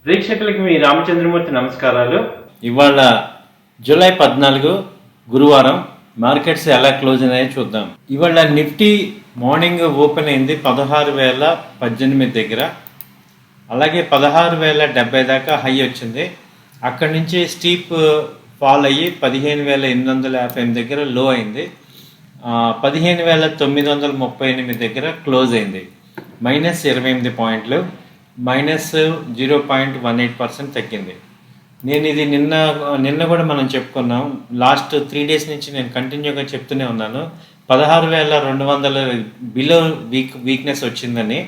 ప్రేక్షకులకి మీ రామచంద్రమూర్తి నమస్కారాలు. ఇవాళ జూలై 14 గురువారం మార్కెట్స్ ఎలా క్లోజ్ అయ్యాయో చూద్దాం. ఇవాళ నిఫ్టీ మార్నింగ్ ఓపెన్ అయింది 16,018 దగ్గర, అలాగే 16,070 దాకా హై వచ్చింది. అక్కడి నుంచి స్టీప్ ఫాల్ అయ్యి 15,858 దగ్గర లో అయింది. 15,938 దగ్గర క్లోజ్ అయింది. -28 పాయింట్లు, -0.18% తగ్గింది. నేను ఇది నిన్న కూడా మనం చెప్పుకున్నాం. లాస్ట్ 3 days నుంచి నేను కంటిన్యూగా చెప్తూనే ఉన్నాను 16,200 బిలో వీక్నెస్ వచ్చిందని,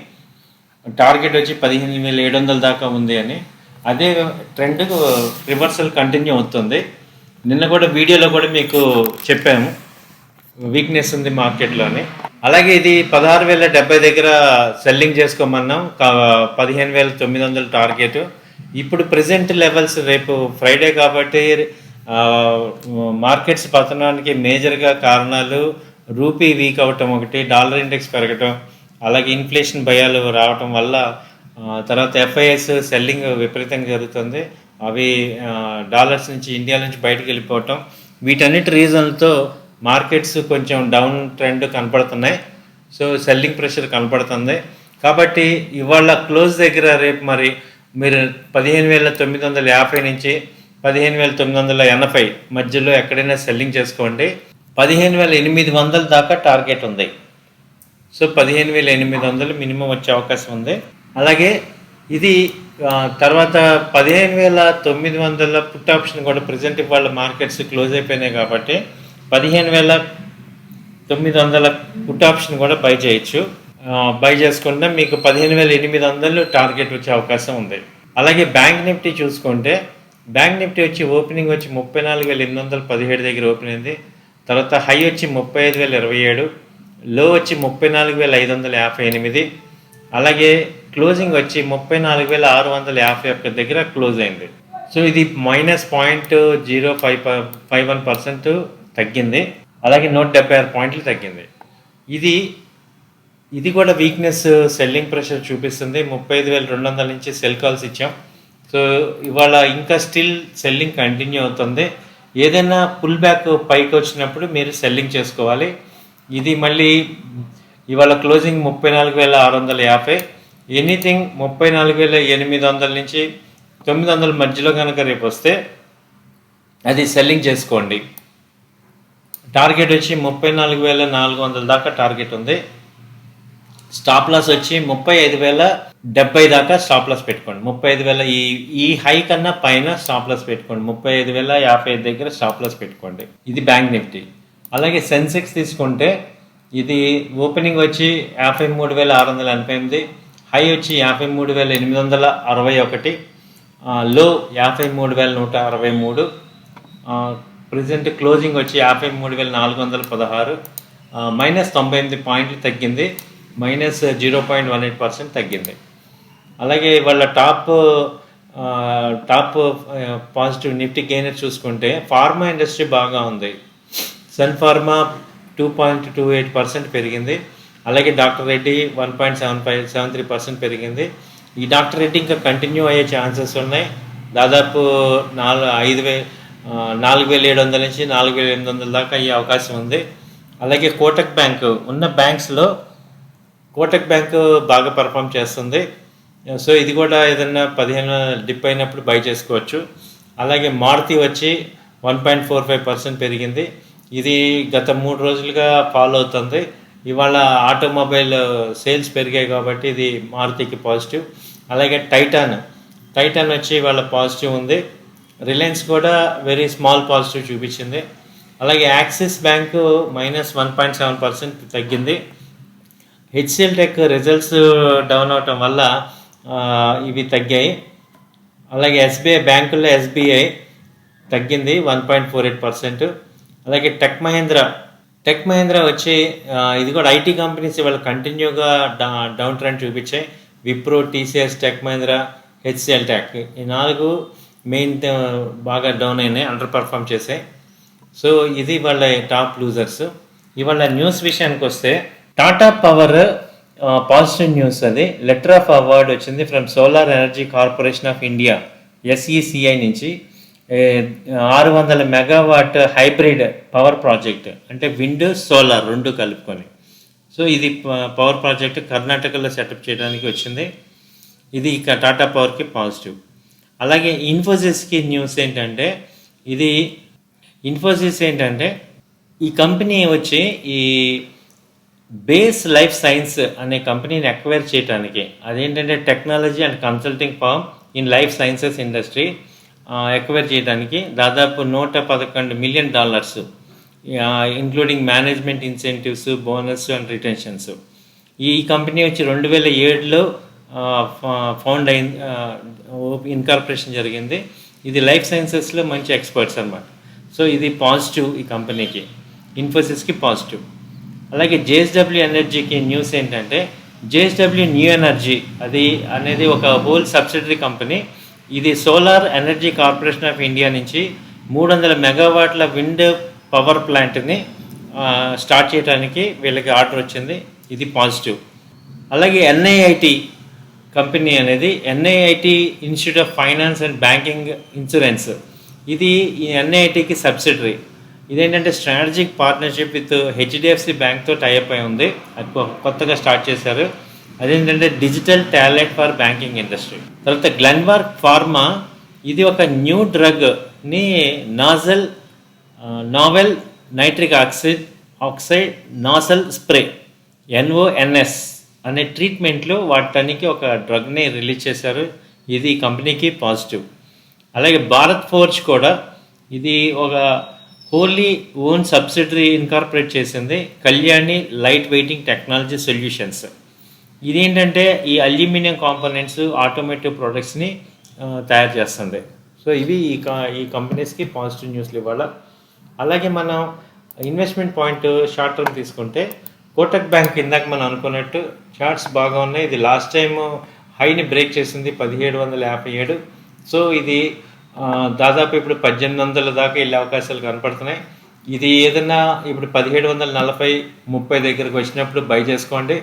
టార్గెట్ వచ్చి 15,700 దాకా ఉంది అని. అదే ట్రెండ్ రివర్సల్ కంటిన్యూ అవుతుంది. నిన్న కూడా వీడియోలో కూడా మీకు చెప్పాము వీక్నెస్ ఉంది మార్కెట్లోని. అలాగే ఇది 16,070 దగ్గర సెల్లింగ్ చేసుకోమన్నాం, 15,900 టార్గెట్. ఇప్పుడు ప్రెజెంట్ లెవెల్స్, రేపు ఫ్రైడే కాబట్టి మార్కెట్స్ పతనానికి మేజర్గా కారణాలు రూపీ వీక్ అవటం ఒకటి, డాలర్ ఇండెక్స్ పెరగటం, అలాగే ఇన్ఫ్లేషన్ భయాలు రావటం వల్ల, తర్వాత ఎఫ్ఐఎస్ సెల్లింగ్ విపరీతంగా జరుగుతుంది. అవి డాలర్స్ నుంచి ఇండియా నుంచి బయటకు వెళ్ళిపోవటం, వీటన్నిటి రీజన్లతో మార్కెట్స్ కొంచెం డౌన్ ట్రెండ్ కనపడుతున్నాయి. సో సెల్లింగ్ ప్రెషర్ కనపడుతుంది. కాబట్టి ఇవాళ క్లోజ్ దగ్గర రేపు మరి మీరు 15,950 నుంచి 15,980 మధ్యలో ఎక్కడైనా సెల్లింగ్ చేసుకోండి. 15,800 దాకా టార్గెట్ ఉంది. సో 15,800 మినిమం వచ్చే అవకాశం ఉంది. అలాగే ఇది తర్వాత 15,900 పుట్ ఆప్షన్ కూడా ప్రజెంట్ ఇవాళ మార్కెట్స్ క్లోజ్ అయిపోయినాయి కాబట్టి 15,900 పుట్ ఆప్షన్ కూడా బై చేయొచ్చు. బై చేసుకుంటే మీకు 15,800 టార్గెట్ వచ్చే అవకాశం ఉంది. అలాగే బ్యాంక్ నిఫ్టీ చూసుకుంటే, బ్యాంక్ నిఫ్టీ వచ్చి ఓపెనింగ్ వచ్చి 34,817 దగ్గర ఓపెన్ అయింది. తర్వాత హై వచ్చి 35,027, లో వచ్చి 34,558, అలాగే క్లోజింగ్ వచ్చి 34,651 దగ్గర క్లోజ్ అయింది. సో ఇది -0.051% తగ్గింది. అలాగే 176 పాయింట్లు తగ్గింది. ఇది కూడా వీక్నెస్, సెల్లింగ్ ప్రెషర్ చూపిస్తుంది. 35,200 నుంచి సెల్ కాల్స్ ఇచ్చాం. సో ఇవాళ ఇంకా స్టిల్ సెల్లింగ్ కంటిన్యూ అవుతుంది. ఏదైనా పుల్ బ్యాక్ పైకి వచ్చినప్పుడు మీరు సెల్లింగ్ చేసుకోవాలి. ఇది మళ్ళీ ఇవాళ క్లోజింగ్ 34,650, ఎనీథింగ్ 34,800 నుంచి 900 మధ్యలో కనుక రేపు వస్తే అది సెల్లింగ్ చేసుకోండి. టార్గెట్ వచ్చి 34,400 దాకా టార్గెట్ ఉంది. స్టాప్ లాస్ వచ్చి 35,070 దాకా స్టాప్ లాస్ పెట్టుకోండి. 35,000 ఈ హై కన్నా పైన స్టాప్ లాస్ పెట్టుకోండి. 35,055 దగ్గర స్టాప్ లాస్ పెట్టుకోండి. ఇది బ్యాంక్ నిఫ్టీ. అలాగే సెన్సెక్స్ తీసుకుంటే ఇది ఓపెనింగ్ వచ్చి 53,688, హై వచ్చి 53,861, లో 53,163, ప్రెజెంట్ క్లోజింగ్ వచ్చి 53,416, -98 పాయింట్లు తగ్గింది, -0.18% తగ్గింది. అలాగే వాళ్ళ టాప్ పాజిటివ్ నిఫ్టీ గెయినర్ చూసుకుంటే ఫార్మా ఇండస్ట్రీ బాగా ఉంది. సన్ ఫార్మా 2.28% పెరిగింది. అలాగే డాక్టర్ రెడ్డి 1.73% పెరిగింది. ఈ డాక్టర్ రెడ్డి ఇంకా కంటిన్యూ అయ్యే ఛాన్సెస్ ఉన్నాయి. దాదాపు 4,700 నుంచి 4,800 దాకా అయ్యే అవకాశం ఉంది. అలాగే కోటక్ బ్యాంకు ఉన్న బ్యాంక్స్లో కోటక్ బ్యాంకు బాగా పర్ఫామ్ చేస్తుంది. సో ఇది కూడా ఏదైనా 15 డిప్ అయినప్పుడు బై చేసుకోవచ్చు. అలాగే మారుతి వచ్చి 1.45% పెరిగింది. ఇది గత 3 రోజులుగా ఫాలో అవుతుంది. ఇవాళ ఆటోమొబైల్ సేల్స్ పెరిగాయి కాబట్టి ఇది మారుతికి పాజిటివ్. అలాగే టైటాన్ వచ్చి ఇవాళ పాజిటివ్ ఉంది. రిలయన్స్ కూడా వెరీ స్మాల్ పాజిటివ్ చూపించింది. అలాగే యాక్సిస్ బ్యాంకు -1.7% తగ్గింది. హెచ్సిఎల్ టెక్ రిజల్ట్స్ డౌన్ అవటం వల్ల ఇవి తగ్గాయి. అలాగే ఎస్బీఐ బ్యాంకుల్లో ఎస్బీఐ తగ్గింది 1.48%. అలాగే టెక్ మహీంద్రా వచ్చి ఇది కూడా ఐటీ కంపెనీస్ ఇవాళ కంటిన్యూగా డౌన్ ట్రెండ్ చూపించాయి. Wipro, TCS, tech Mahindra, HCl tech ఈ 4 మెయిన్ బాగా డౌన్ అయినాయి, అండర్ పర్ఫామ్ చేసాయి. సో ఇది వాళ్ళ టాప్ లూజర్స్. ఇవాళ న్యూస్ విషయానికి వస్తే టాటా పవర్ పాజిటివ్ న్యూస్. అది లెటర్ ఆఫ్ అవార్డ్ వచ్చింది from solar energy corporation of India SECI నుంచి. 600 మెగావాట్ హైబ్రిడ్ పవర్ ప్రాజెక్ట్, అంటే విండ్ సోలార్ రెండు కలుపుకొని. సో ఇది పవర్ ప్రాజెక్ట్ కర్ణాటకలో సెటప్ చేయడానికి వచ్చింది. ఇది ఇక టాటా పవర్కి పాజిటివ్. అలాగే ఇన్ఫోసిస్కి న్యూస్ ఏంటంటే, ఇన్ఫోసిస్ ఏంటంటే ఈ కంపెనీ వచ్చి ఈ బేస్ లైఫ్ సైన్స్ అనే కంపెనీని ఎక్వైర్ చేయడానికి, అదేంటంటే technology and consulting firm in life sciences industry acquire చేయడానికి దాదాపు $111 million, including management incentives, bonus and retentions. ఈ కంపెనీ వచ్చి 2007లో ఫౌండ్ అయింది, ఇన్కార్పొరేషన్ జరిగింది. ఇది లైఫ్ సైన్సెస్లో మంచి ఎక్స్పర్ట్స్ అన్నమాట. సో ఇది పాజిటివ్, ఈ కంపెనీకి, ఇన్ఫోసిస్కి పాజిటివ్. అలాగే JSW ఎనర్జీకి న్యూస్ ఏంటంటే, JSW న్యూ ఎనర్జీ అనేది ఒక హోల్ సబ్సిడరీ కంపెనీ. ఇది solar energy corporation of India నుంచి 300 మెగావాట్ల విండ్ పవర్ ప్లాంట్ని స్టార్ట్ చేయడానికి వీళ్ళకి ఆర్డర్ వచ్చింది. ఇది పాజిటివ్. అలాగే NIIT కంపెనీ అనేది NIIT institute of finance and banking insurance, ఇది ఈ NIITకి సబ్సిడరీ. ఇదేంటంటే స్ట్రాటజిక్ పార్ట్నర్షిప్ విత్ HDFC బ్యాంక్తో టైఅప్ అయి ఉంది. అది కొత్తగా స్టార్ట్ చేశారు. అదేంటంటే digital talent for banking industry. తర్వాత గ్లెన్మార్క్ ఫార్మా, ఇది ఒక న్యూ డ్రగ్ని novel nitric oxide nasal spray NONS అనే ట్రీట్మెంట్లో వాడటానికి ఒక డ్రగ్ని రిలీజ్ చేశారు. ఇది కంపెనీకి పాజిటివ్. అలాగే భారత్ ఫోర్జ్ కూడా, ఇది ఒక హోల్లీ ఓన్ సబ్సిడరీ ఇన్కార్పొరేట్ చేసింది, Kalyani light waiting technology solutions. ఇదేంటంటే ఈ అల్యూమినియం కాంపోనెంట్స్, ఆటోమేటివ్ ప్రొడక్ట్స్ని తయారు చేస్తుంది. సో ఇవి ఈ కంపెనీస్కి పాజిటివ్ న్యూస్లు ఇవ్వాలి. అలాగే మనం ఇన్వెస్ట్మెంట్ పాయింట్ షార్ట్ టర్మ్ తీసుకుంటే, కోటక్ బ్యాంక్ ఇందాక మనం అనుకున్నట్టు చార్ట్స్ బాగా ఉన్నాయి. ఇది లాస్ట్ టైం హైని బ్రేక్ చేసింది 1757. సో ఇది దాదాపు ఇప్పుడు 1800 దాకా వెళ్ళే అవకాశాలు కనపడుతున్నాయి. ఇది ఏదన్నా ఇప్పుడు 1740-30 దగ్గరకు వచ్చినప్పుడు బై చేసుకోండి.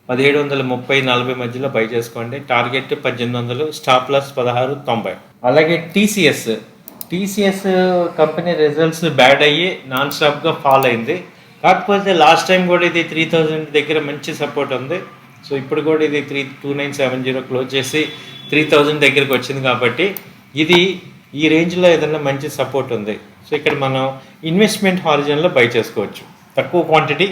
1730-40 మధ్యలో బై చేసుకోండి. Target 1800, stop loss 1690. అలాగే టీసీఎస్ కంపెనీ రిజల్ట్స్ బ్యాడ్ అయ్యి నాన్ స్టాప్గా ఫాల్ అయింది. కాకపోతే లాస్ట్ టైం కూడా ఇది 3000 దగ్గర మంచి సపోర్ట్ ఉంది. సో ఇప్పుడు కూడా ఇది 2970 క్లోజ్ చేసి 3000 దగ్గరికి వచ్చింది. కాబట్టి ఇది ఈ రేంజ్లో ఏదైనా మంచి సపోర్ట్ ఉంది. సో ఇక్కడ మనం ఇన్వెస్ట్మెంట్ హారిజన్లో బై చేసుకోవచ్చు. తక్కువ క్వాంటిటీ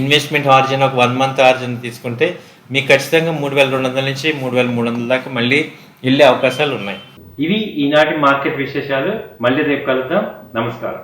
ఇన్వెస్ట్మెంట్ హారిజన్, ఒక 1 మంత్ హారిజన్ తీసుకుంటే మీకు ఖచ్చితంగా 3200 నుంచి 3300 దాకా మళ్ళీ వెళ్ళే అవకాశాలు ఉన్నాయి. ఇవి ఈనాటి మార్కెట్ విశేషాలు. మళ్ళీ రేపు కలుద్దాం. నమస్కారం.